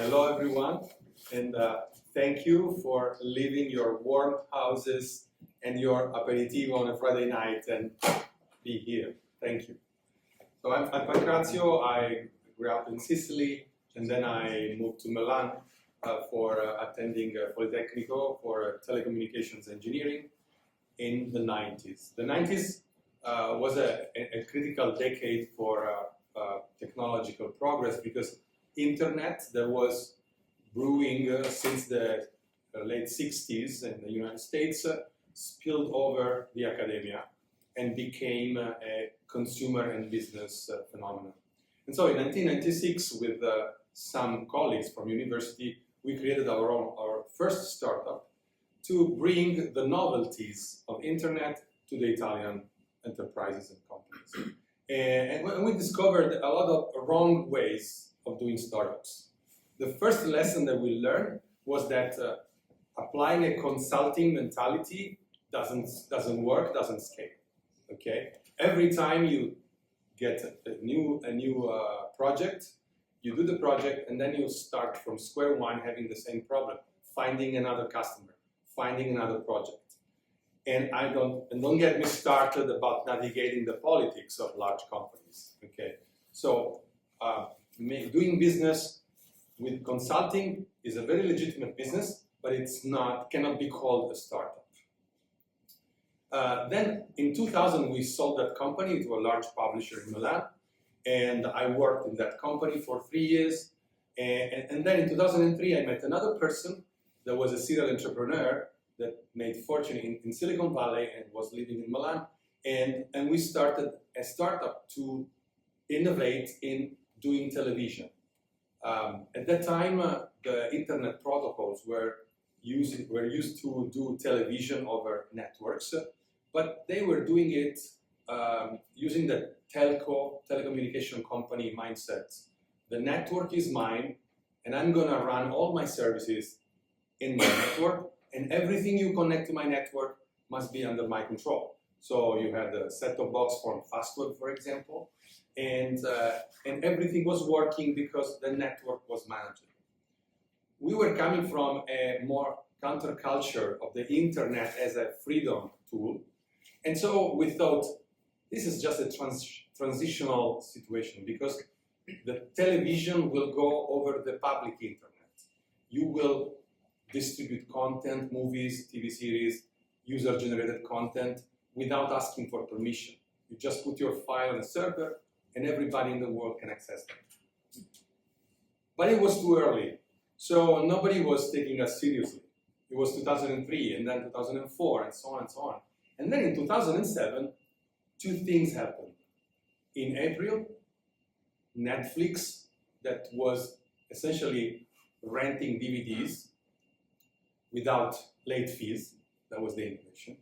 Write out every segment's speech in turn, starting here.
Hello everyone, and thank you for leaving your warm houses and your aperitif on a Friday night and be here. Thank you. So I'm Pancrazio. I grew up in Sicily and then I moved to Milan for attending Politecnico for telecommunications engineering in the 90s. The 90s was a critical decade for technological progress because internet that was brewing since the late 60s in the United States spilled over the academia and became a consumer and business phenomenon. And so in 1996, with some colleagues from university, we created our first startup to bring the novelties of internet to the Italian enterprises and companies. And we discovered a lot of wrong ways of doing startups. The first lesson that we learned was that applying a consulting mentality doesn't work, doesn't scale. Okay, every time you get a new project, you do the project, and then you start from square one, having the same problem, finding another customer, finding another project. And don't get me started about navigating the politics of large companies. Okay, so doing business with consulting is a very legitimate business, but cannot be called a startup. Then in 2000 we sold that company to a large publisher in Milan, and I worked in that company for 3 years. And then in 2003 I met another person that was a serial entrepreneur that made fortune in Silicon Valley and was living in Milan, and we started a startup to innovate in doing television. At that time, the internet protocols were used to do television over networks, but they were doing it using the telecommunication company mindset. The network is mine, and I'm gonna run all my services in my network, and everything you connect to my network must be under my control. So you had a set-top box from Fastweb, for example, and everything was working because the network was managed. We were coming from a more counterculture of the internet as a freedom tool, and so we thought this is just a transitional situation because the television will go over the public internet. You will distribute content, movies, TV series, user-generated content without asking for permission. You just put your file on a server and everybody in the world can access it. But it was too early, so nobody was taking us seriously. It was 2003 and then 2004 and so on and so on. And then in 2007, two things happened. In April, Netflix, that was essentially renting DVDs without late fees, that was the innovation,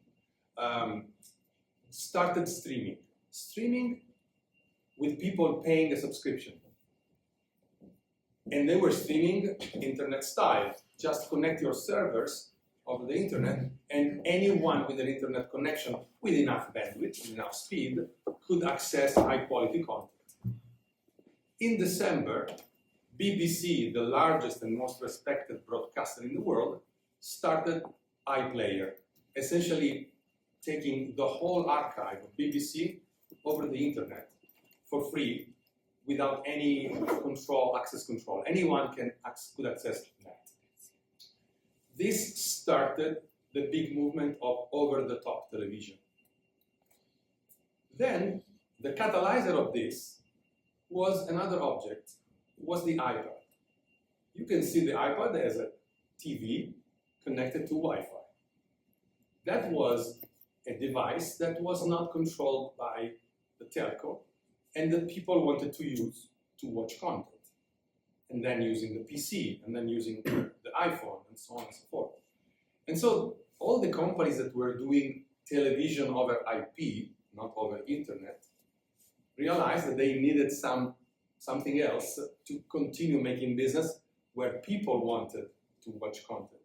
started streaming with people paying a subscription. And they were streaming internet style. Just connect your servers over the internet, and anyone with an internet connection with enough bandwidth, with enough speed, could access high quality content. In December, BBC, the largest and most respected broadcaster in the world, started iPlayer, essentially taking the whole archive of BBC over the internet for free without any access control. Anyone could access that. This started the big movement of over-the-top television. Then the catalyzer of this was another object, was the iPad. You can see the iPad as a TV connected to Wi-Fi. That was a device that was not controlled by the telco and that people wanted to use to watch content. And then using the PC, and then using the iPhone, and so on and so forth. And so all the companies that were doing television over IP, not over internet, realized that they needed something else to continue making business where people wanted to watch content.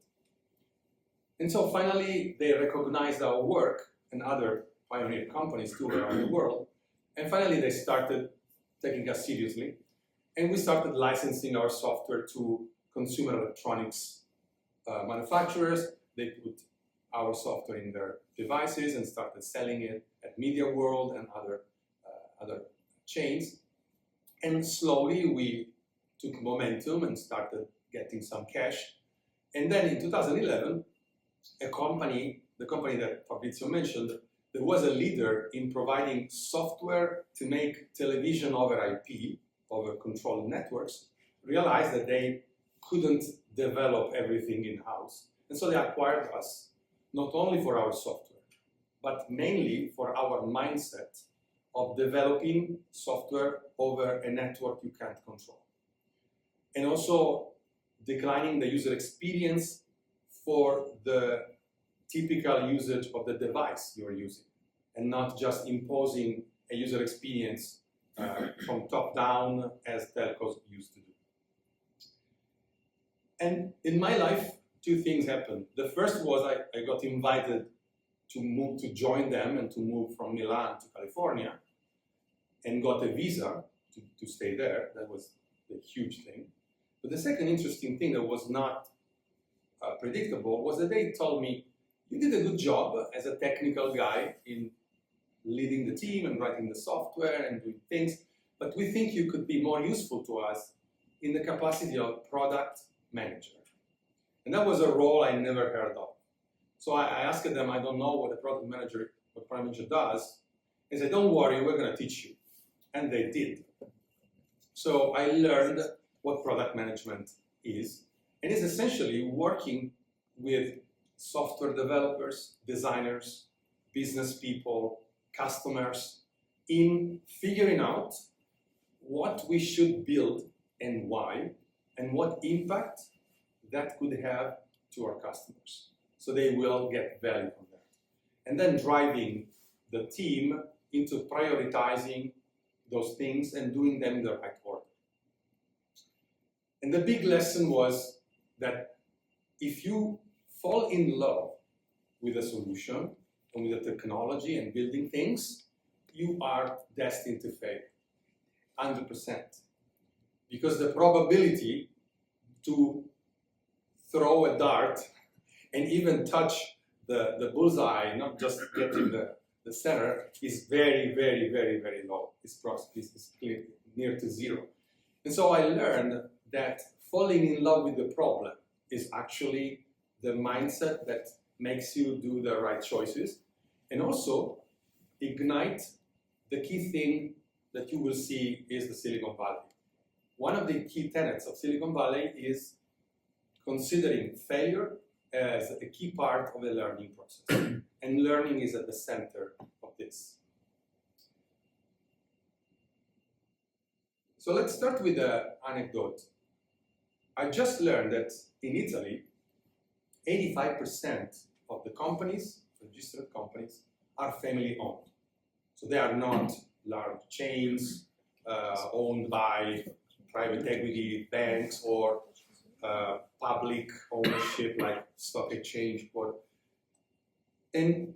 And so finally, they recognized our work and other pioneer companies too around the world. And finally, they started taking us seriously. And we started licensing our software to consumer electronics manufacturers. They put our software in their devices and started selling it at Media World and other chains. And slowly we took momentum and started getting some cash. And then in 2011, the company that Fabrizio mentioned, there was a leader in providing software to make television over IP, over controlled networks, realized that they couldn't develop everything in-house. And so they acquired us, not only for our software, but mainly for our mindset of developing software over a network you can't control. And also declining the user experience for the typical usage of the device you're using, and not just imposing a user experience from top down as telcos used to do. And in my life, two things happened. The first was I got invited to join them and to move from Milan to California, and got a visa to stay there. That was the huge thing. But the second interesting thing that was not predictable was that they told me, you did a good job as a technical guy in leading the team and writing the software and doing things, but we think you could be more useful to us in the capacity of product manager. And that was a role I never heard of. So I asked them, I don't know what a product manager does. They said, don't worry, we're going to teach you. And they did. So I learned what product management is. And it's essentially working with software developers, designers, business people, customers, in figuring out what we should build and why, and what impact that could have to our customers, so they will get value from that. And then driving the team into prioritizing those things and doing them in the right order. And the big lesson was that if you fall in love with a solution and with the technology and building things, you are destined to fail, 100%. Because the probability to throw a dart and even touch the bullseye, not just getting the center, is very, very, very, very low. It's near to zero. And so I learned that falling in love with the problem is actually the mindset that makes you do the right choices, and also ignite the key thing that you will see is the Silicon Valley. One of the key tenets of Silicon Valley is considering failure as a key part of the learning process. And learning is at the center of this. So let's start with an anecdote. I just learned that in Italy, 85% of the companies, registered companies, are family owned. So they are not large chains owned by private equity banks or public ownership like stock exchange. And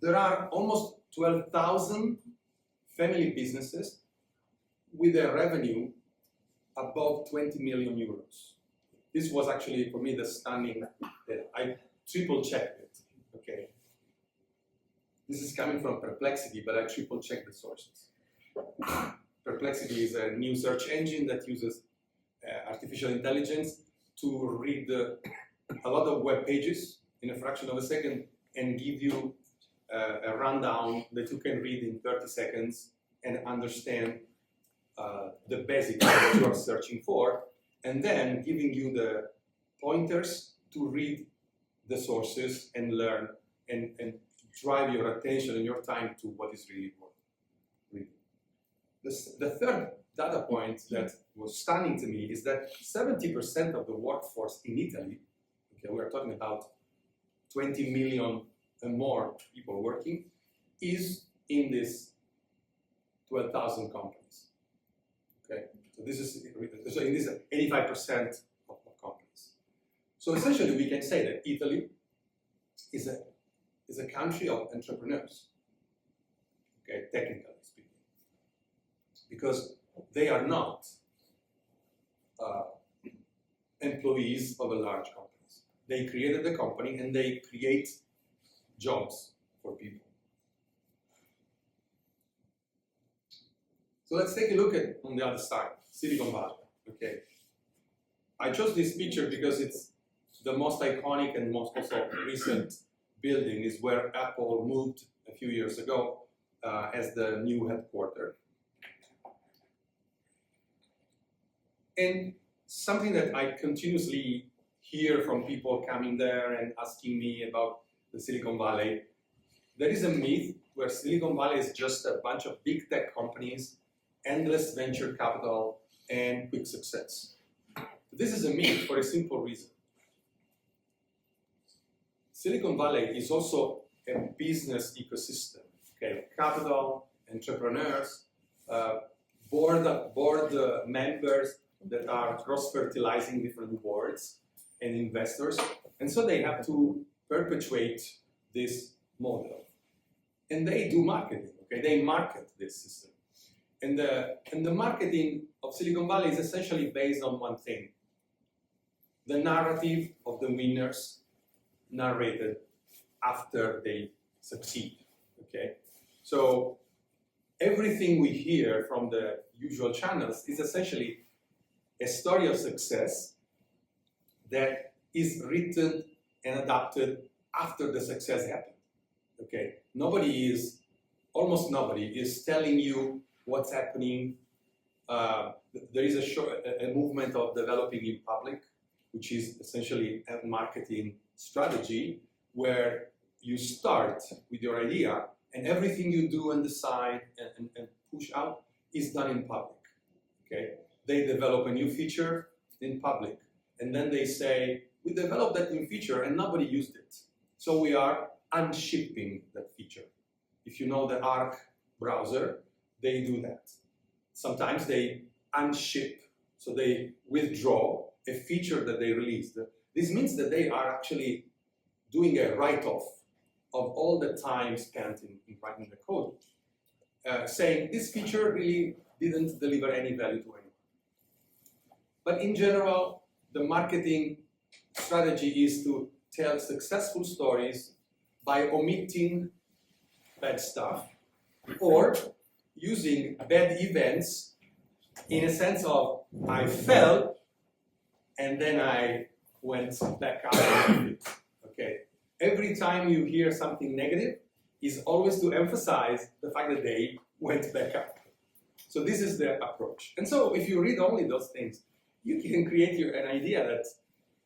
there are almost 12,000 family businesses with a revenue above 20 million euros. This was actually, for me, the stunning, I triple checked it, okay? This is coming from Perplexity, but I triple checked the sources. Perplexity is a new search engine that uses artificial intelligence to read a lot of web pages in a fraction of a second and give you a rundown that you can read in 30 seconds and understand the basics that you are searching for, and then giving you the pointers to read the sources and learn and drive your attention and your time to what is really worth reading. The third data point that was stunning to me is that 70% of the workforce in Italy, okay, we are talking about 20 million and more people working, is in this 12,000 companies. Okay, so this is in this 85% of companies. So essentially, we can say that Italy is a country of entrepreneurs. Okay, technically speaking, because they are not employees of a large company. They created the company and they create jobs for people. So let's take a look at on the other side, Silicon Valley. Okay, I chose this picture because it's the most iconic and most also recent building is where Apple moved a few years ago as the new headquarters. And something that I continuously hear from people coming there and asking me about the Silicon Valley, there is a myth where Silicon Valley is just a bunch of big tech companies, endless venture capital, and quick success. This is a myth for a simple reason. Silicon Valley is also a business ecosystem, okay? Capital, entrepreneurs, board members that are cross-fertilizing different boards and investors, and so they have to perpetuate this model. And they do marketing, okay? They market this system. And the marketing of Silicon Valley is essentially based on one thing: the narrative of the winners narrated after they succeed, okay? So everything we hear from the usual channels is essentially a story of success that is written and adapted after the success happened, okay? Almost nobody is telling you what's happening. There is a movement of developing in public, which is essentially a marketing strategy where you start with your idea and everything you do and decide and push out is done in public, okay? They develop a new feature in public, and then they say, we developed that new feature and nobody used it. So we are unshipping that feature. If you know the Arc browser, they do that. Sometimes they unship, so they withdraw a feature that they released. This means that they are actually doing a write-off of all the time spent in writing the code, saying this feature really didn't deliver any value to anyone. But in general, the marketing strategy is to tell successful stories by omitting bad stuff or using bad events in a sense of I fell and then I went back up. Okay. Every time you hear something negative is always to emphasize the fact that they went back up. So this is the approach. And so if you read only those things, you can create an idea that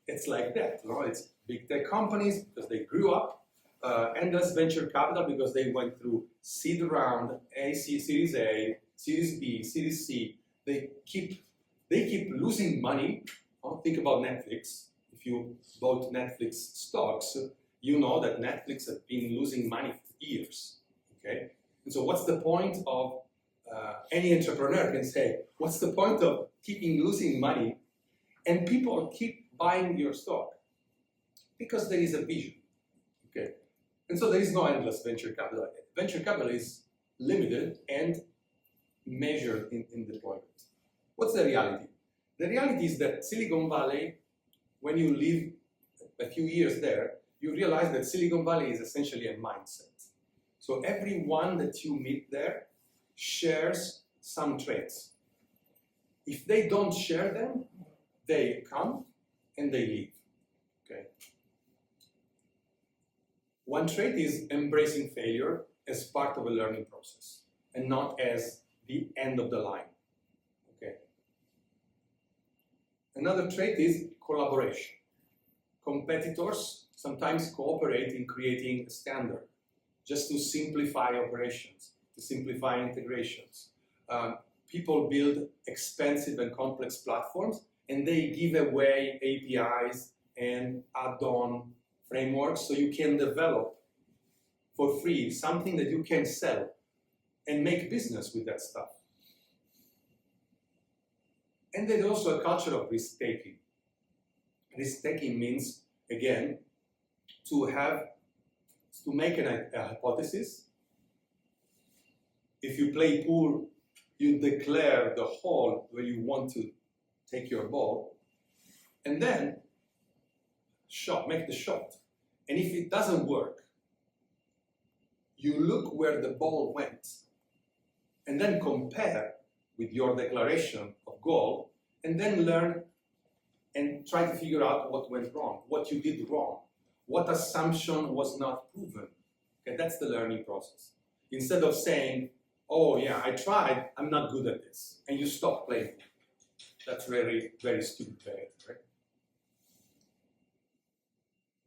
it's like that. You know? It's big tech companies because they grew up, endless venture capital because they went through seed round, Series A, Series B, Series C. They keep losing money. Think about Netflix. If you bought Netflix stocks, you know that Netflix has been losing money for years. Okay, and so what's the point of any entrepreneur can say, what's the point of keeping losing money and people keep buying your stock? Because there is a vision. Okay, and so there is no endless venture capital. Venture capital is limited and measured in deployment. What's the reality? The reality is that Silicon Valley, when you live a few years there, you realize that Silicon Valley is essentially a mindset. So everyone that you meet there shares some traits. If they don't share them, they come and they leave. Okay. One trait is embracing failure as part of a learning process and not as the end of the line. Okay. Another trait is collaboration. Competitors sometimes cooperate in creating a standard just to simplify operations, to simplify integrations. People build expensive and complex platforms and they give away APIs and add-on frameworks so you can develop for free something that you can sell and make business with that stuff. And there's also a culture of risk-taking. Risk-taking means, again, to make a hypothesis. If you play pool, you declare the hole where you want to take your ball, and then make the shot. And if it doesn't work, you look where the ball went, and then compare with your declaration of goal, and then learn and try to figure out what went wrong, what you did wrong, what assumption was not proven. Okay, that's the learning process. Instead of saying, oh yeah, I tried, I'm not good at this, and you stop playing. That's very, very stupid behavior, right?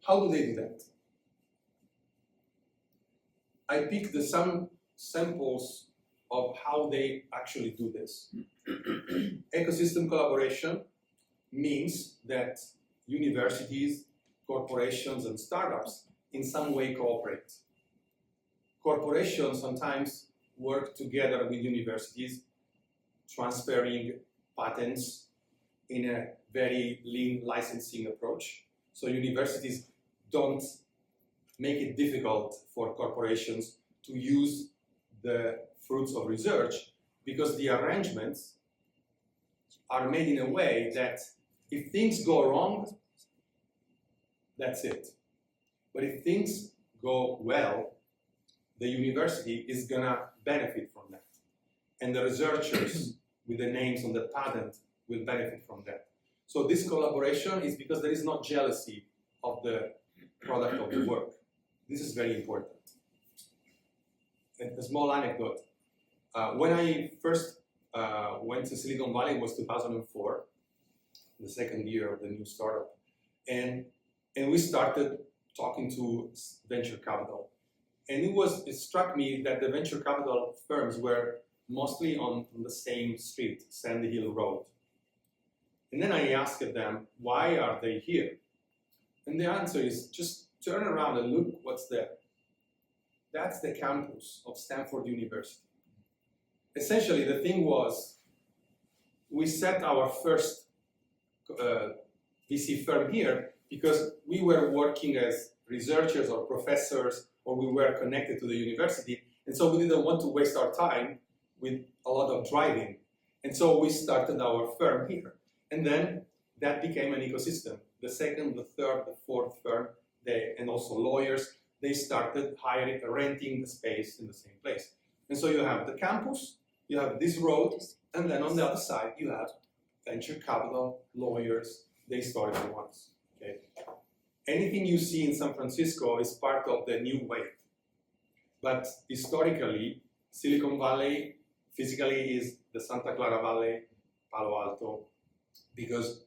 How do they do that? I picked some samples of how they actually do this. Ecosystem collaboration means that universities, corporations, and startups in some way cooperate. Corporations sometimes work together with universities, transferring patents in a very lean licensing approach. So universities don't make it difficult for corporations to use the fruits of research, because the arrangements are made in a way that if things go wrong, that's it. But if things go well, the university is gonna benefit from that. And the researchers with the names on the patent will benefit from that. So this collaboration is because there is not jealousy of the product of the work. This is very important. And a small anecdote. When I first went to Silicon Valley, it was 2004, the second year of the new startup. And we started talking to venture capital. And it struck me that the venture capital firms were mostly on the same street, Sandy Hill Road. And then I asked them, why are they here? And the answer is, just turn around and look what's there. That's the campus of Stanford University. Essentially, the thing was, we set our first VC firm here because we were working as researchers or professors, or we were connected to the university, and so we didn't want to waste our time with a lot of driving. And so we started our firm here. And then that became an ecosystem. The second, the third, the fourth firm, and also lawyers, they started renting the space in the same place. And so you have the campus, you have this road, and then on the other side you have venture capital, lawyers, they started at once. Okay? Anything you see in San Francisco is part of the new wave. But historically, Silicon Valley physically is the Santa Clara Valley, Palo Alto, because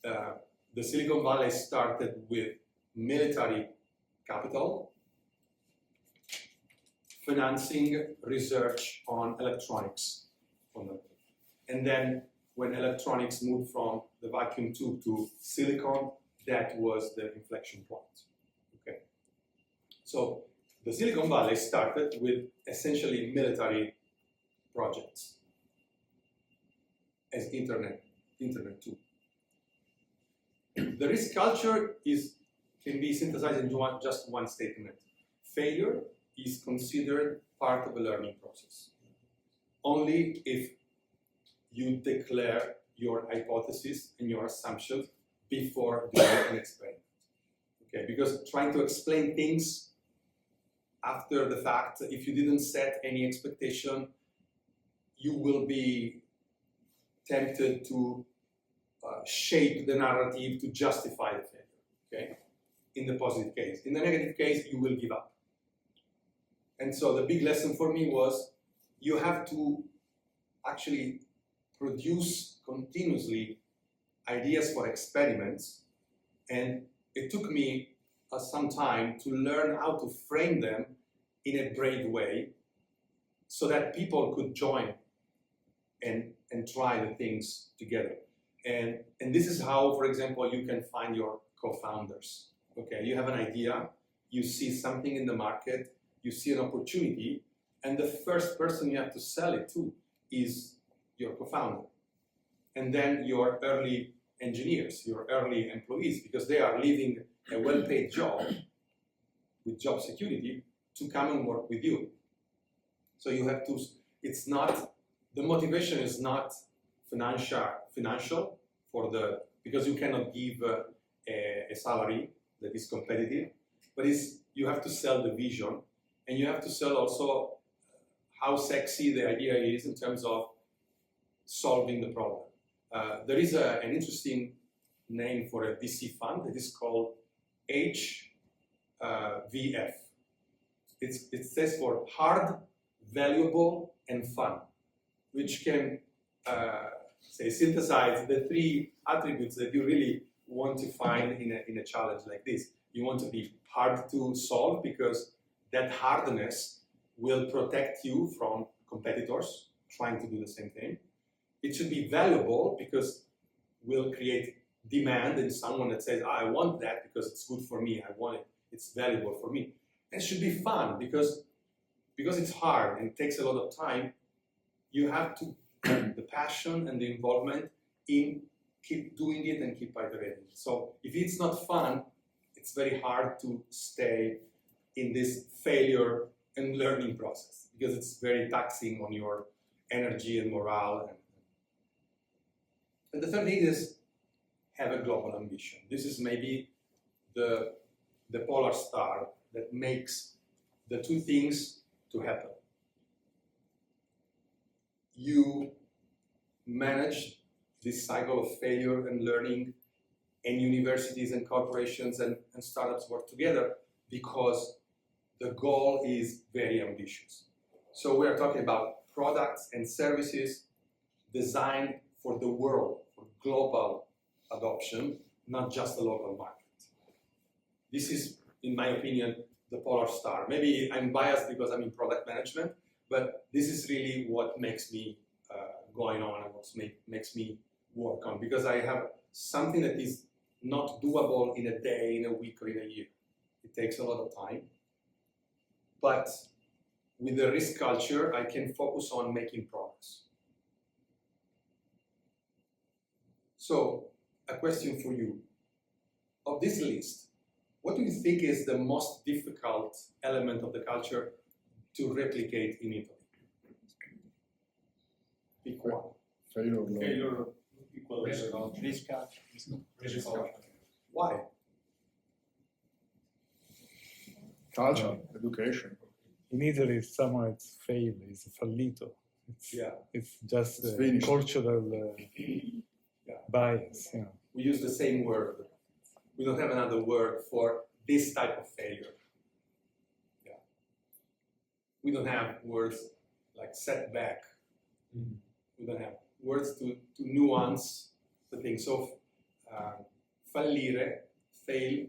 the Silicon Valley started with military capital, financing research on electronics. And then when electronics moved from the vacuum tube to silicon, that was the inflection point. Okay. So the Silicon Valley started with essentially military projects as internet too. The risk culture can be synthesized in just one statement. Failure is considered part of a learning process. Only if you declare your hypothesis and your assumptions before doing an experiment. Okay, because trying to explain things after the fact, if you didn't set any expectation, you will be tempted to shape the narrative to justify the failure, okay? In the positive case. In the negative case, you will give up. And so the big lesson for me was, you have to actually produce continuously ideas for experiments, and it took me some time to learn how to frame them in a brave way so that people could join and try the things together. And this is how, for example, you can find your co-founders. Okay, you have an idea, you see something in the market, you see an opportunity, and the first person you have to sell it to is your co-founder. And then your early engineers, your early employees, because they are leaving a well-paid job with job security to come and work with you. So you have to, the motivation is not financial for the because you cannot give a salary that is competitive, but you have to sell the vision, and you have to sell also how sexy the idea is in terms of solving the problem. There is an interesting name for a VC fund that is called HVF. It stands for hard, valuable, and fun, which can synthesize the three attributes that you really want to find in a challenge like this. You want to be hard to solve because that hardness will protect you from competitors trying to do the same thing. It should be valuable because will create demand in someone that says, I want that because it's good for me, I want it, it's valuable for me. And it should be fun because it's hard and it takes a lot of time. You have to the passion and the involvement in keep doing it and keep iterating. So if it's not fun, it's very hard to stay in this failure and learning process because it's very taxing on your energy and morale. And the third thing is have a global ambition. This is maybe the polar star that makes the two things to happen. You manage this cycle of failure and learning, and universities and corporations and startups work together because the goal is very ambitious. So we are talking about products and services designed for the world, for global adoption, not just the local market. This is, in my opinion, the polar star. Maybe I'm biased because I'm in product management, but this is really what makes me going on and what makes me work on, because I have something that is not doable in a day, in a week, or in a year. It takes a lot of time. But with the risk culture, I can focus on making progress. So, a question for you. Of this list, what do you think is the most difficult element of the culture to replicate in Italy? Pick one. Failure equals risk culture. Why? culture, education. In Italy, if someone it's failed, it's fallito. It's just It's a finished. cultural bias. You know. We use the same word. We don't have another word for this type of failure. Yeah. We don't have words like setback. We don't have words to nuance the thing. So fallire, fail,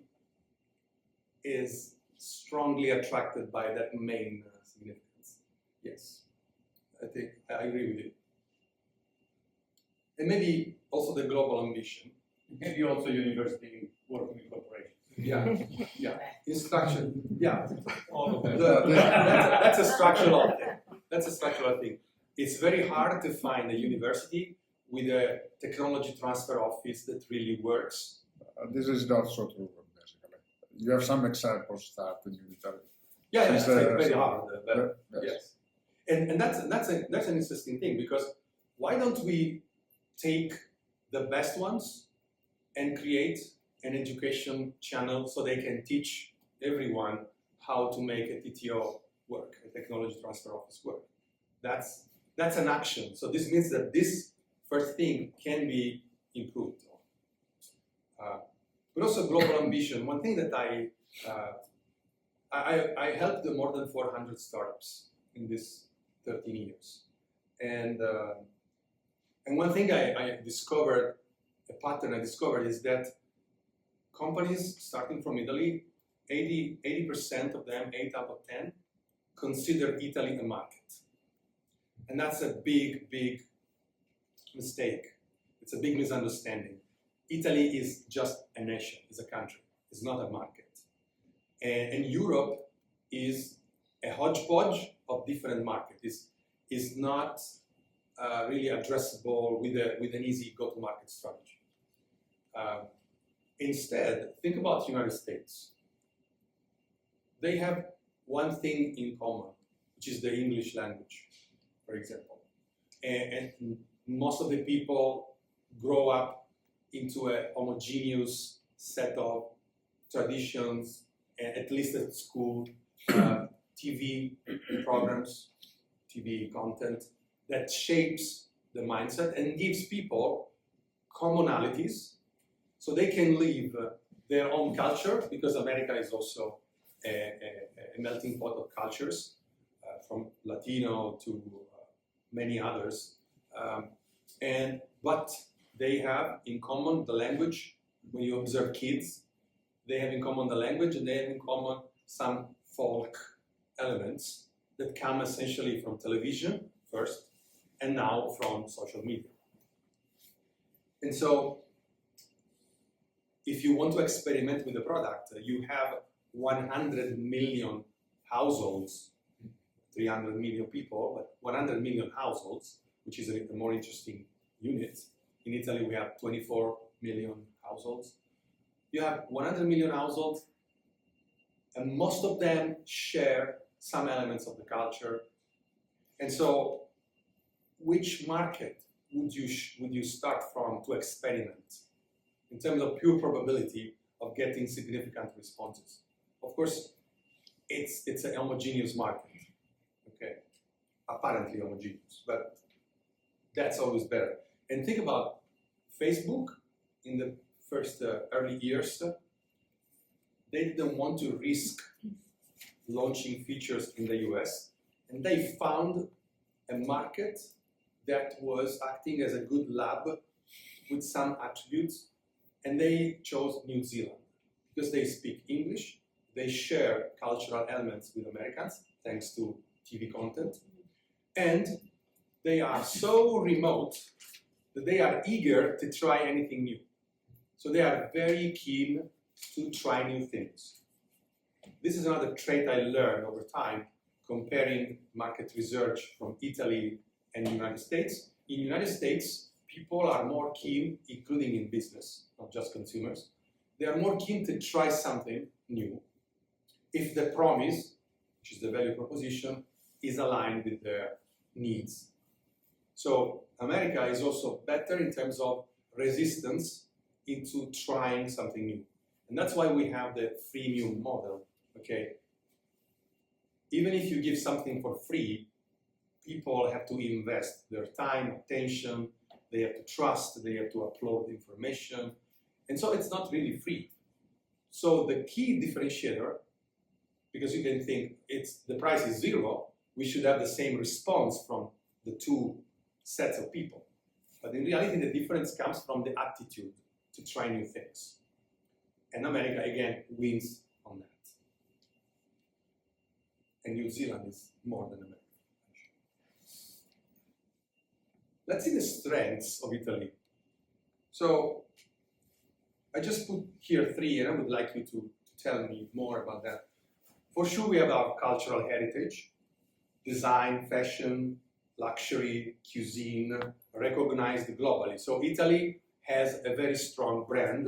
is strongly attracted by that main significance. Yes, I think I agree with you. And maybe also the global ambition. Maybe also university working in corporations. Yeah. Instruction. Yeah. All of them. That's a structural thing. That's a structural thing. It's very hard to find a university with a technology transfer office that really works. This is not so true, basically. You have some examples that in Italy. Yeah, Since, it's very hard. But yes. And that's an interesting thing, because why don't we take the best ones and create an education channel so they can teach everyone how to make a TTO work, a technology transfer office work. That's an action. So this means that this first thing can be improved. But also global ambition. One thing that I helped more than 400 startups in this 13 years. And one thing I discovered, a pattern I discovered, is that companies starting from Italy, 80% of them, 8 out of 10, consider Italy a market. And that's a big, big mistake. It's a big misunderstanding. Italy is just a nation, is a country, it's not a market. And Europe is a hodgepodge of different markets. Is not really addressable with an easy go-to-market strategy. Instead, think about the United States. They have one thing in common, which is the English language, for example. And most of the people grow up into a homogeneous set of traditions, at least at school, TV programs, TV content that shapes the mindset and gives people commonalities so they can live their own culture, because America is also a melting pot of cultures, from Latino to many others. But they have in common the language. When you observe kids, they have in common the language, and they have in common some folk elements that come essentially from television first, and now from social media. And so, if you want to experiment with the product, you have 100 million households, 300 million people, but 100 million households, which is a more interesting unit. In Italy, we have 24 million households. You have 100 million households, and most of them share some elements of the culture. And so, which market would you start from to experiment in terms of pure probability of getting significant responses? Of course, it's a homogeneous market, okay, apparently homogeneous, but that's always better. And think about Facebook in the first early years. They didn't want to risk launching features in the US, and they found a market that was acting as a good lab with some attributes, and they chose New Zealand because they speak English, they share cultural elements with Americans thanks to TV content, and they are so remote that they are eager to try anything new. So they are very keen to try new things. This is another trait I learned over time comparing market research from Italy and the United States. In the United States, people are more keen, including in business, not just consumers, they are more keen to try something new if the promise, which is the value proposition, is aligned with their needs. So America is also better in terms of resistance into trying something new. And that's why we have the freemium model, okay? Even if you give something for free, people have to invest their time, attention, they have to trust, they have to upload information, and so it's not really free. So the key differentiator, because you can think the price is zero, we should have the same response from the two sets of people. But in reality, the difference comes from the attitude to try new things. And America, again, wins on that. And New Zealand is more than America. Let's see the strengths of Italy. So I just put here 3, and I would like you to tell me more about that. For sure, we have our cultural heritage, design, fashion, luxury, cuisine, recognized globally. So Italy has a very strong brand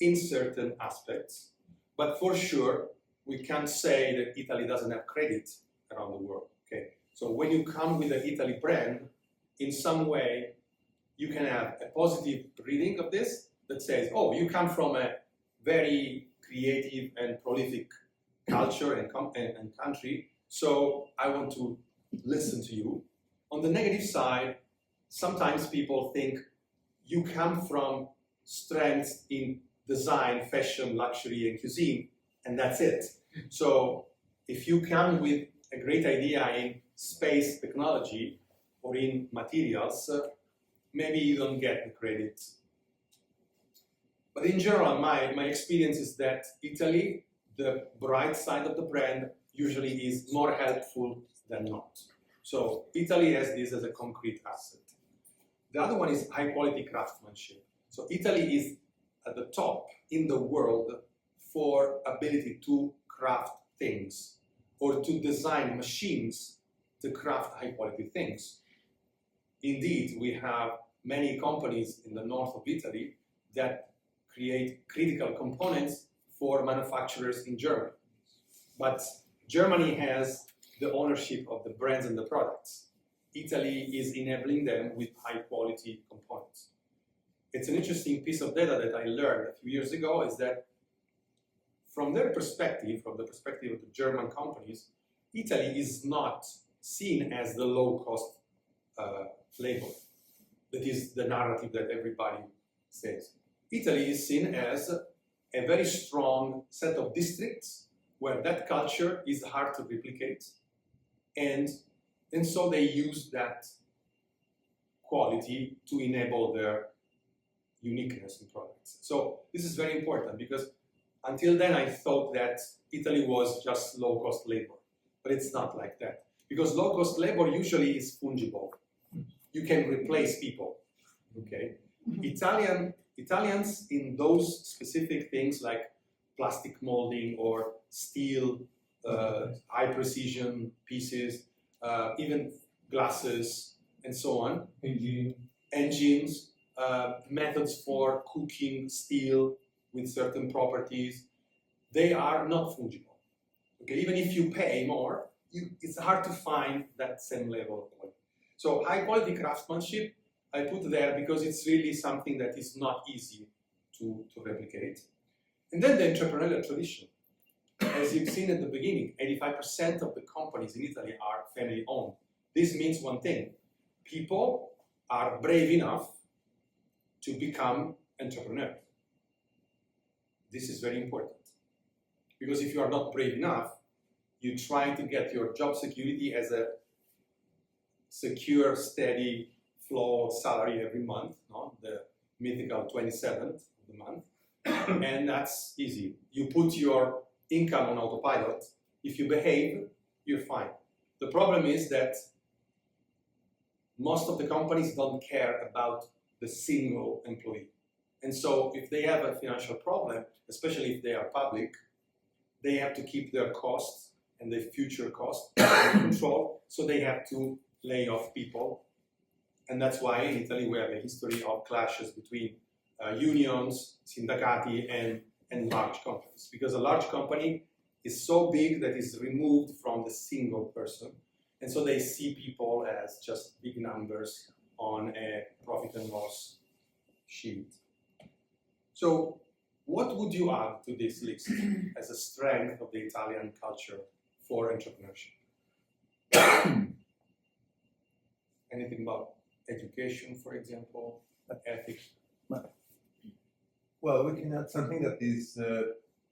in certain aspects, but for sure, we can't say that Italy doesn't have credit around the world, okay? So when you come with the Italy brand, in some way, you can have a positive reading of this that says, oh, you come from a very creative and prolific culture and country, so I want to listen to you. On the negative side, sometimes people think you come from strengths in design, fashion, luxury, and cuisine, and that's it. So if you come with a great idea in space technology or in materials, maybe you don't get the credit. But in general, my experience is that Italy, the bright side of the brand, usually is more helpful than not. So Italy has this as a concrete asset. The other one is high quality craftsmanship. So Italy is at the top in the world for ability to craft things or to design machines to craft high quality things. Indeed, we have many companies in the north of Italy that create critical components for manufacturers in Germany. But Germany has the ownership of the brands and the products. Italy is enabling them with high quality components. it's an interesting piece of data that I learned a few years ago is that from their perspective, from the perspective of the German companies, Italy is not seen as the low-cost labor. That is the narrative that everybody says. Italy is seen as a very strong set of districts where that culture is hard to replicate, and so they use that quality to enable their uniqueness in products. So this is very important because until then I thought that Italy was just low-cost labor, but it's not like that. Because low-cost labor usually is fungible. You can replace people, okay? Italians in those specific things like plastic molding or steel, high precision pieces, even glasses and so on, engines, methods for cooking steel with certain properties, they are not fungible. Okay, even if you pay more, it's hard to find that same level of quality. So high quality craftsmanship, I put there because it's really something that is not easy to replicate. And then the entrepreneurial tradition. As you've seen at the beginning, 85% of the companies in Italy are family owned. This means one thing: people are brave enough to become entrepreneurs. This is very important. Because if you are not brave enough, you try to get your job security as a secure, steady flow salary every month, no? The mythical 27th of the month. And that's easy. You put your income on autopilot. If you behave, you're fine. The problem is that most of the companies don't care about the single employee. And so if they have a financial problem, especially if they are public, they have to keep their costs and their future costs under control, so they have to lay off people. And that's why in Italy we have a history of clashes between unions, sindacati, and large companies. Because a large company is so big that it's removed from the single person. And so they see people as just big numbers on a profit and loss sheet. So what would you add to this list as a strength of the Italian culture for entrepreneurship? Anything about education, for example, ethics? Well, we can add something that is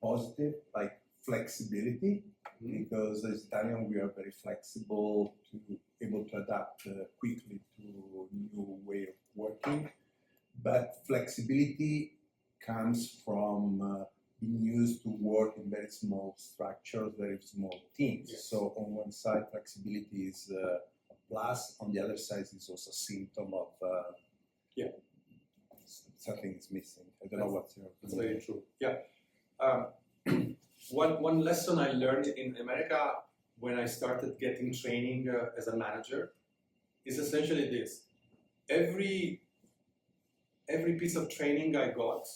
positive, like flexibility, because as Italian we are very flexible, able to adapt quickly to new way of working. But flexibility comes from being used to work in very small structures, very small teams. Yes. So on one side, flexibility is a plus. On the other side, it's also a symptom of something is missing. I don't know what's your. That's very true. Yeah. One lesson I learned in America when I started getting training as a manager is essentially this: every piece of training I got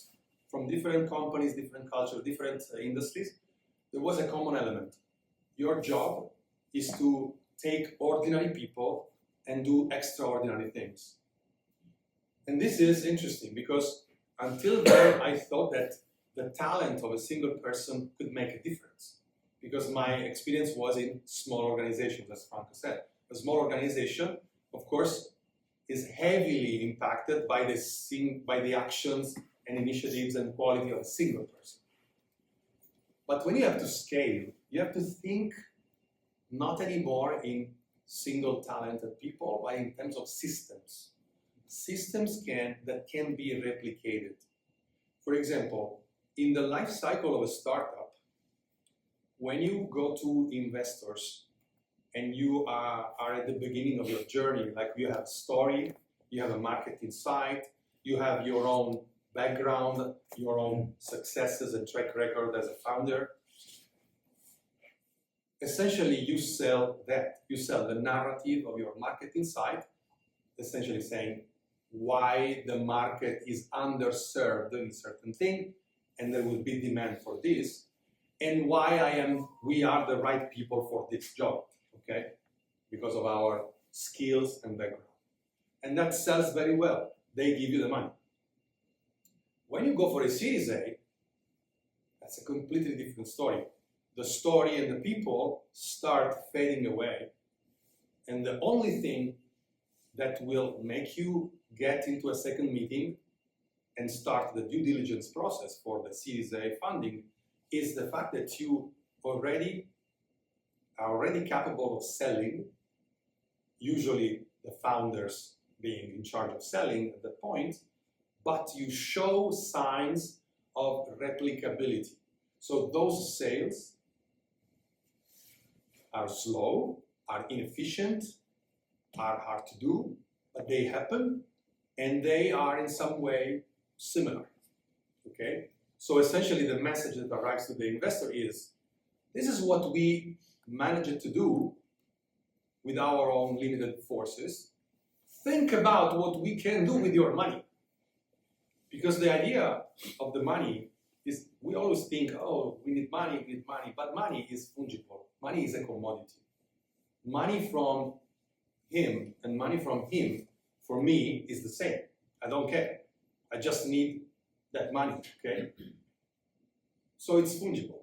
from different companies, different cultures, different industries, there was a common element. Your job is to take ordinary people and do extraordinary things. And this is interesting because until then I thought that the talent of a single person could make a difference. Because my experience was in small organizations, as Franco said. A small organization, of course, is heavily impacted by the actions and initiatives and quality of a single person. But when you have to scale, you have to think not anymore in single talented people, but in terms of systems. Systems that can be replicated. For example, in the life cycle of a startup, when you go to investors and you are at the beginning of your journey, like you have a story, you have a market insight, you have your own background, your own successes and track record as a founder. Essentially, you sell that. You sell the narrative of your market insight, essentially saying why the market is underserved in a certain thing, and there will be demand for this, and why we are the right people for this job, okay? Because of our skills and background. And that sells very well. They give you the money. When you go for a Series A, that's a completely different story. The story and the people start fading away. And the only thing that will make you get into a second meeting and start the due diligence process for the Series A funding is the fact that you are already capable of selling, usually the founders being in charge of selling at that point, but you show signs of replicability. So those sales are slow, are inefficient, are hard to do, but they happen, and they are in some way similar, okay? So essentially the message that arrives to the investor is, this is what we managed to do with our own limited forces. Think about what we can do with your money. Because the idea of the money is, we always think, oh, we need money, but money is fungible. Money is a commodity. Money from him and money from him, for me, is the same. I don't care. I just need that money, okay? So it's fungible.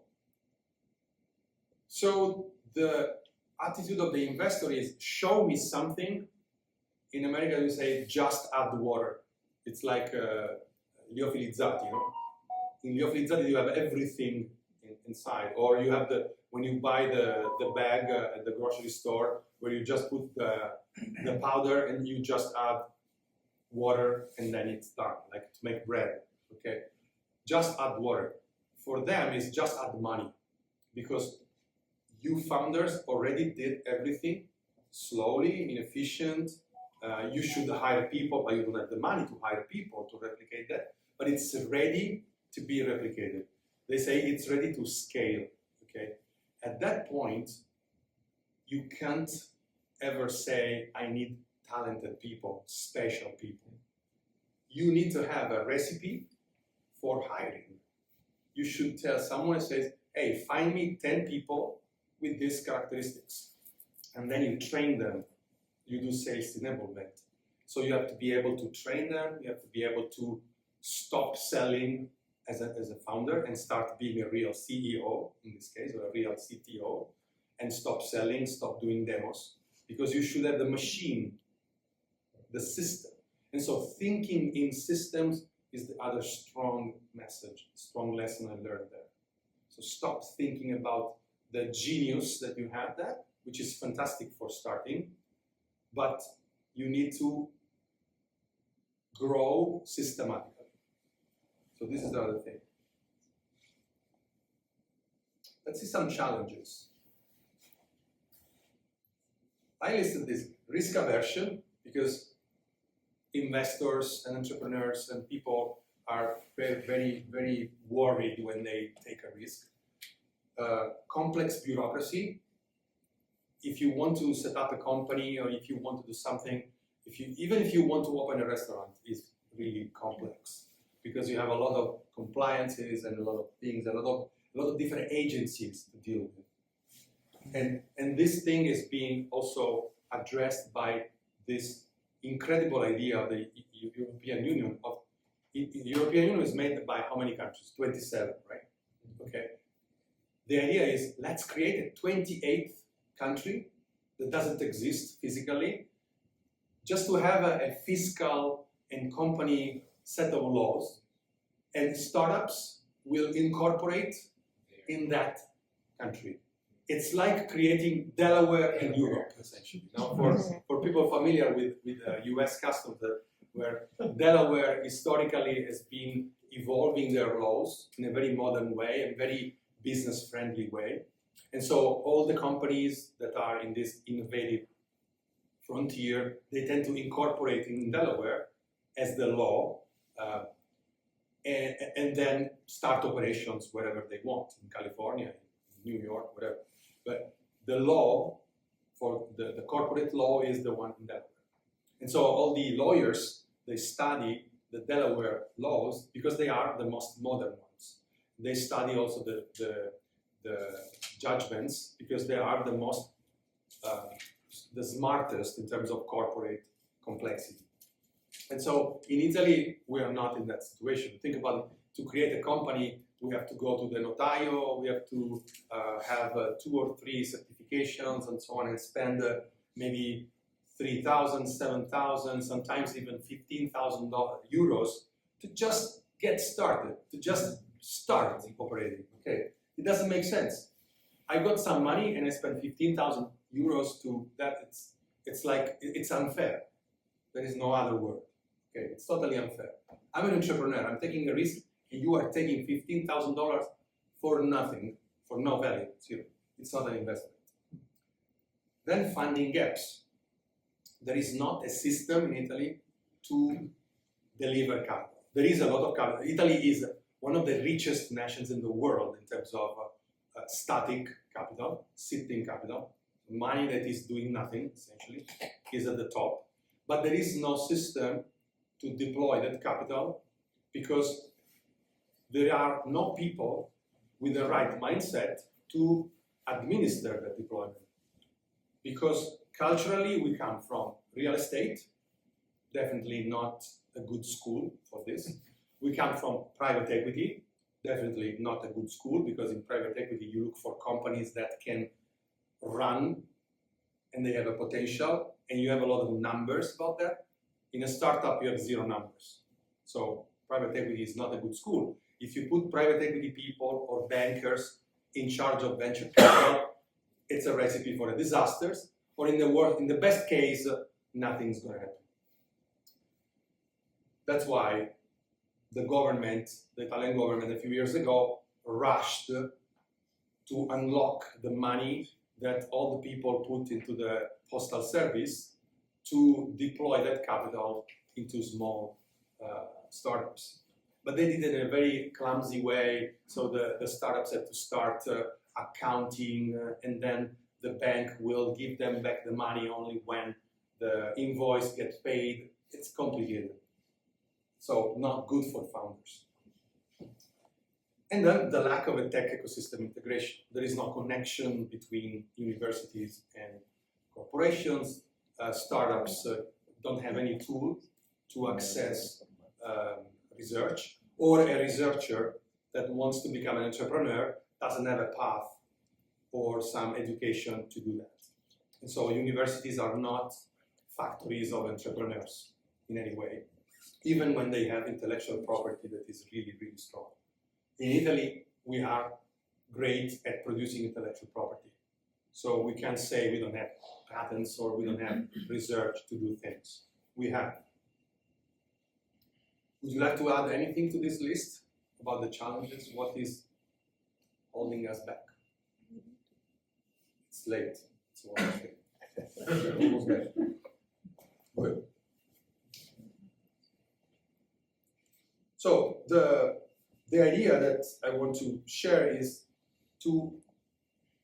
So the attitude of the investor is, show me something. In America, we say, just add water. It's like liofilizzati, you know? In liofilizzati, you have everything inside. Or you have when you buy the bag at the grocery store, where you just put the powder and you just add water and then it's done, like to make bread, okay? Just add water. For them, it's just add money, because you founders already did everything slowly, inefficient. You should hire people, but you don't have the money to hire people to replicate that. But it's ready to be replicated. They say it's ready to scale, okay? At that point, you can't ever say, I need talented people, special people. You need to have a recipe for hiring. You should tell someone, says, hey, find me 10 people with these characteristics. And then you train them. You do sales enablement. So you have to be able to train them. You have to be able to stop selling as a founder and start being a real CEO, in this case, or a real CTO, and stop selling, stop doing demos, because you should have the machine, the system. And so thinking in systems is the other strong message, strong lesson I learned there. So stop thinking about the genius that you have there, which is fantastic for starting, but you need to grow systematically. So this is the other thing. Let's see some challenges. I listed this risk aversion because investors and entrepreneurs and people are very, very, very worried when they take a risk. Complex bureaucracy. If you want to set up a company or if you want to do something, even if you want to open a restaurant, it's really complex because you have a lot of compliances and a lot of things, a lot of different agencies to deal with. And this thing is being also addressed by this incredible idea of the European Union. The European Union is made by how many countries? 27, right? Okay. The idea is, let's create a 28th country that doesn't exist physically, just to have a fiscal and company set of laws, and startups will incorporate in that country. It's like creating Delaware in Europe, essentially. You know, for people familiar with US customs, where Delaware historically has been evolving their laws in a very modern way and very business-friendly way. And so all the companies that are in this innovative frontier, they tend to incorporate in Delaware as the law, and then start operations wherever they want, in California, in New York, whatever. But the law, for the corporate law, is the one in Delaware. And so all the lawyers, they study the Delaware laws because they are the most modern ones. They study also the judgments because they are the most, the smartest in terms of corporate complexity. And so in Italy, we are not in that situation. Think about it. To create a company, we have to go to the notaio, we have to have 2 or 3 certifications and so on, and spend maybe 3,000, 7,000, sometimes even 15,000 euros to just get started, to just start operating. Okay, it doesn't make sense. I got some money and I spent 15,000 euros to that. It's like it's unfair. There is no other word. Okay, it's totally unfair. I'm an entrepreneur. I'm taking a risk, and you are taking $15,000 for nothing, for no value. It's not an investment. Then funding gaps. There is not a system in Italy to deliver capital. There is a lot of capital. Italy is one of the richest nations in the world in terms of static capital, sitting capital, money that is doing nothing, essentially, is at the top. But there is no system to deploy that capital because there are no people with the right mindset to administer the deployment. Because culturally, we come from real estate, definitely not a good school for this. We come from private equity, definitely not a good school, because in private equity, you look for companies that can run and they have a potential, and you have a lot of numbers about that. In a startup, you have 0 numbers. So private equity is not a good school. If you put private equity people or bankers in charge of venture capital, it's a recipe for a disaster, or in the best case, nothing's going to happen. That's why the government, the Italian government, a few years ago, rushed to unlock the money that all the people put into the postal service to deploy that capital into small startups. But they did it in a very clumsy way, so the startups had to start accounting, and then the bank will give them back the money only when the invoice gets paid. It's complicated. So not good for founders. And then the lack of a tech ecosystem integration. There is no connection between universities and corporations. Startups don't have any tool to access research, or a researcher that wants to become an entrepreneur doesn't have a path or some education to do that. And so universities are not factories of entrepreneurs in any way, even when they have intellectual property that is really, really strong. In Italy, we are great at producing intellectual property. So we can't say we don't have patents or we don't have research to do things. We have. Would you like to add anything to this list about the challenges? What is holding us back? It's late. It's almost late. Good. So the idea that I want to share is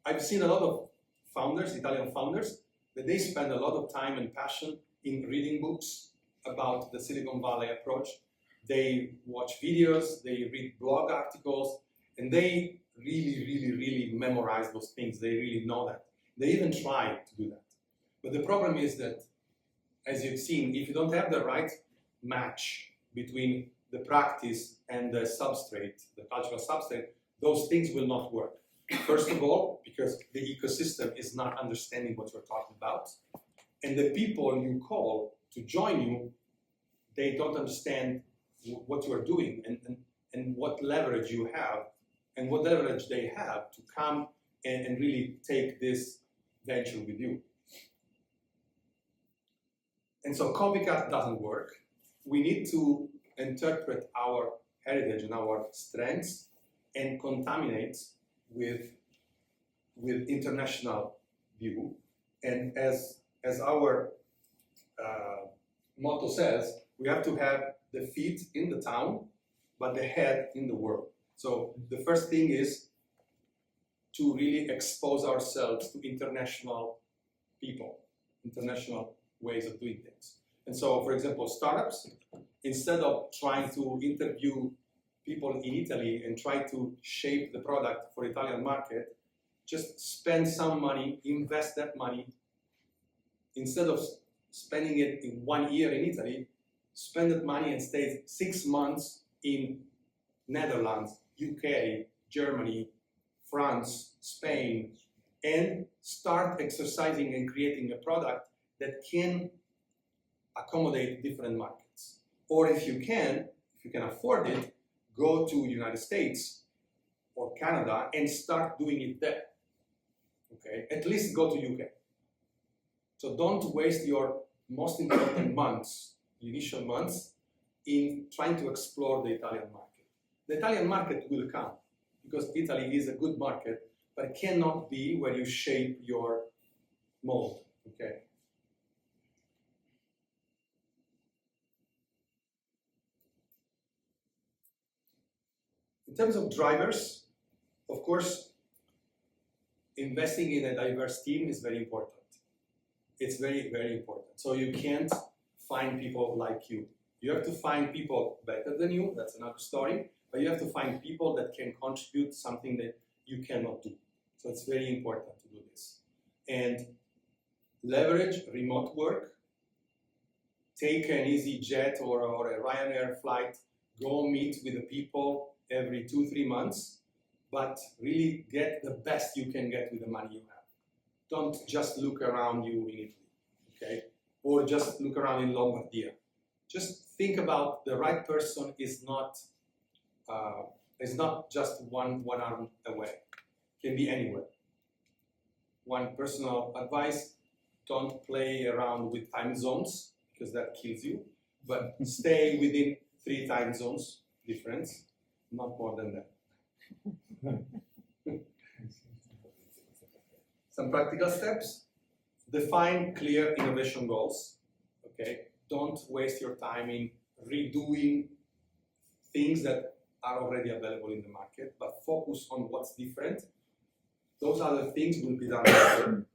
I've seen a lot of founders, Italian founders, that they spend a lot of time and passion in reading books about the Silicon Valley approach. They watch videos, they read blog articles, and they really memorize those things. They really know that. They even try to do that. But the problem is that, as you've seen, if you don't have the right match between the practice and the substrate, the cultural substrate, those things will not work. First of all, because the ecosystem is not understanding what you're talking about, and the people you call to join you, they don't understand what you are doing and what leverage you have, and what leverage they have to come and really take this venture with you. And so copycat doesn't work. We need to interpret our heritage and our strengths and contaminate with international view. And as our motto says, we have to have the feet in the town, but the head in the world. So the first thing is to really expose ourselves to international people, international ways of doing things. And so, for example, startups, instead of trying to interview people in Italy and try to shape the product for Italian market, just spend some money, invest that money. Instead of spending it in 1 year in Italy, spend that money and stay 6 months in Netherlands, UK, Germany, France, Spain, and start exercising and creating a product that can accommodate different markets. Or if you can afford it, go to United States or Canada and start doing it there. Okay, at least go to UK. So don't waste your most important months, initial months, in trying to explore the Italian market. The Italian market will come because Italy is a good market, but it cannot be where you shape your mold. Okay. In terms of drivers, of course, investing in a diverse team is very important. It's very, very important. So you can't find people like you. You have to find people better than you, that's another story, but you have to find people that can contribute something that you cannot do. So it's very important to do this. And leverage remote work. Take an easy jet or a Ryanair flight, go meet with the people every 2-3 months, but really get the best you can get with the money you have. Don't just look around you in Italy, okay? Or just look around in Lombardia. Just think about the right person is not just one arm away. Can be anywhere. One personal advice, don't play around with time zones because that kills you, but stay within 3 time zones difference, not more than that. Some practical steps. Define clear innovation goals. Okay, don't waste your time in redoing things that are already available in the market, but focus on what's different. Those other things will be done later.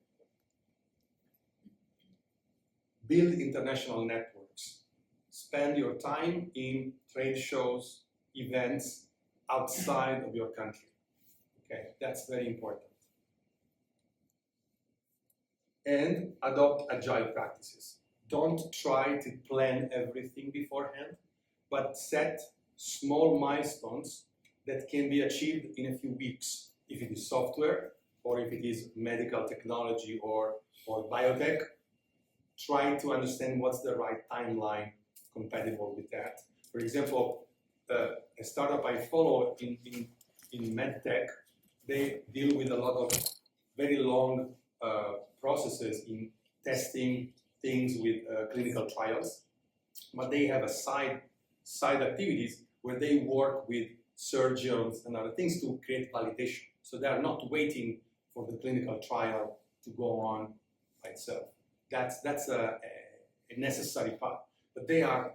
Build international networks. Spend your time in trade shows, events outside of your country. Okay, that's very important. And adopt agile practices. Don't try to plan everything beforehand, but set small milestones that can be achieved in a few weeks. If it is software, or if it is medical technology or biotech, try to understand what's the right timeline compatible with that. For example, a startup I follow in medtech, they deal with a lot of very long processes in testing things with clinical trials, but they have a side activities where they work with surgeons and other things to create validation. So they are not waiting for the clinical trial to go on by itself. That's a necessary part. But they are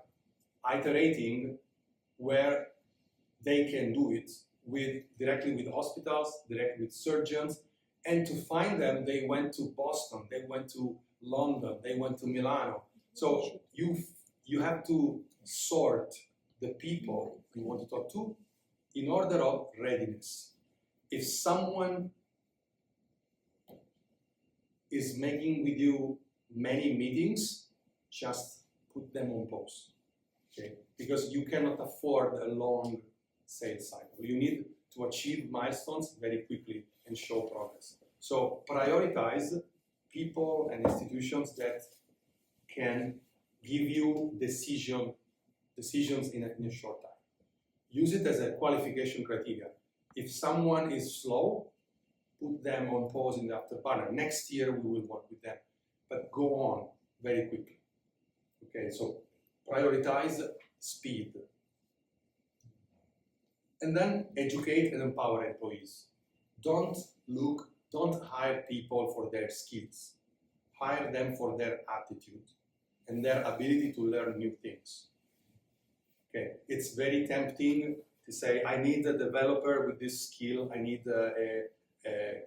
iterating where they can do it directly with hospitals, directly with surgeons, and to find them, they went to Boston, they went to London, they went to Milano. So you have to sort the people you want to talk to in order of readiness. If someone is making with you many meetings, just put them on pause, okay? Because you cannot afford a long sales cycle. You need to achieve milestones very quickly and show progress. So prioritize people and institutions that can give you decisions in a short time. Use it as a qualification criteria. If someone is slow, put them on pause in the after partner. Next year we will work with them, but go on very quickly. Okay, so prioritize speed. And then educate and empower employees. Don't hire people for their skills. Hire them for their attitude and their ability to learn new things. Okay, it's very tempting to say, I need a developer with this skill, I need a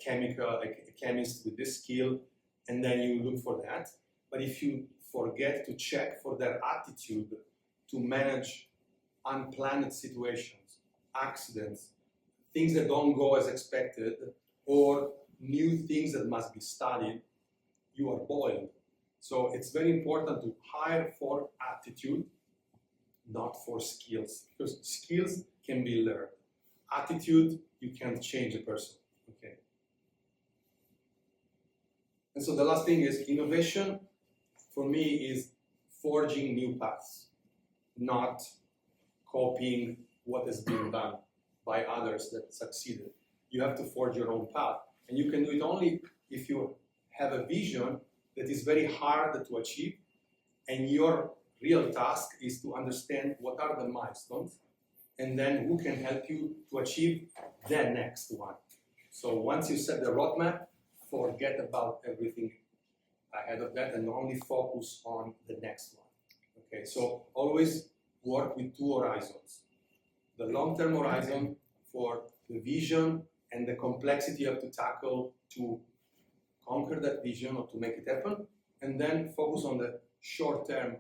chemist with this skill, and then you look for that. But if you forget to check for their attitude to manage unplanned situations, accidents, things that don't go as expected, or new things that must be studied, you are boiled. So it's very important to hire for attitude not for skills, because skills can be learned. Attitude, you can't change a person, okay? And so the last thing is innovation, for me, is forging new paths, not copying what has been done by others that succeeded. You have to forge your own path, and you can do it only if you have a vision that is very hard to achieve, and your real task is to understand what are the milestones, and then who can help you to achieve the next one. So once you set the roadmap, forget about everything ahead of that and only focus on the next one. Okay, so always work with two horizons. The long-term horizon for the vision and the complexity you have to tackle to conquer that vision or to make it happen, and then focus on the short-term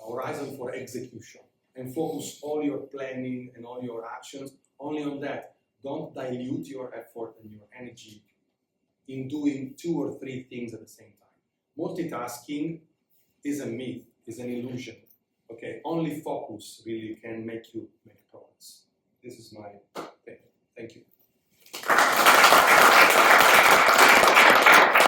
horizon for execution, and focus all your planning and all your actions only on that. Don't dilute your effort and your energy in doing 2 or 3 things at the same time. Multitasking is a myth, is an illusion. Okay, only focus really can make you make progress. This is my